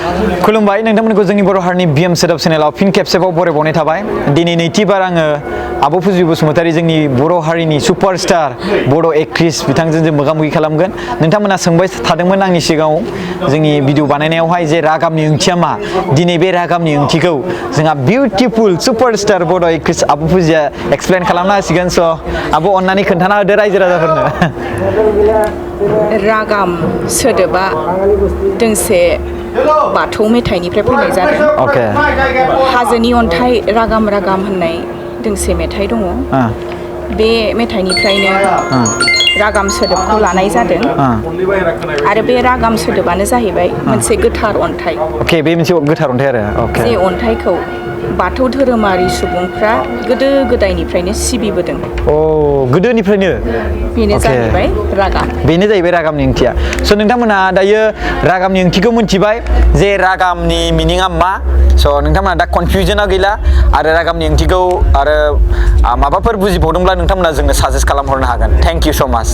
खुलुमबाय नोंथांमोनखौ जोंनि बर' हारिनि बिएम सोदोब चेनेलाव फिन खेबसेबाव बरायबावनाय थाबाय दिनै नैथिबार आङो आब' फुजि बसुमतारी जोंनि बर' हारिनि सुपारस्टार बर' एक्ट्रिस बिथांजों जों मोगा-मोगि खालामगोन नोंथांमोना सोंबाय थादोंमोन आंनि सिगाङाव जोंनि भिडिअ बानायनायावहाय जे रागामनि ओंथिया मा दिनै बे रागामनि ओंथिखौ जोंहा बिउटिफुल सुपारस्टार बर' एक्ट्रिस आब' फुजिया एक्सप्लेन खालामना होसिगोन स' आब' अननानै खोन्थाना होदो रायजो राजाफोरनो रागाम सोदोबा दोंसे बाथौ मेथाइनिफ्राय फैनाय जादों अके हाजोनि अन्थाइ रागाम रागाम होननाय दोंसे मेथाइ दङ बे मेथाइनिफ्रायनो रागाम सोदोबखौ लानाय जादों आरो बे रागाम सोदोबानो जाहैबाय मोनसे गोथार अन्थाइ अके बे मोनसे गोथार अन्थाइ आरो अके जे अन्थाइखौ बाथौ धोरोमारि सुबुंफ्रा गोदो गोदायनिफ्रायनो सिबिबोदों अ गोदोनिफ्रायनो बेनो जाहैबाय रागाम बेनो जाहैबाय रागामनि ओंथिया स' नोंथांमोना दायो रागामनि ओंथिखौ मिथिबाय जे रागामनि मिनिङा मा स' नोंथांमोना दा कनफिउजनआ गैला आरो रागामनि ओंथिखौ आरो माबाफोर बुजिबावदोंब्ला नोंथांमोना जोंनो साजेस्ट खालामहरनो हागोन थेंक इउ स' माच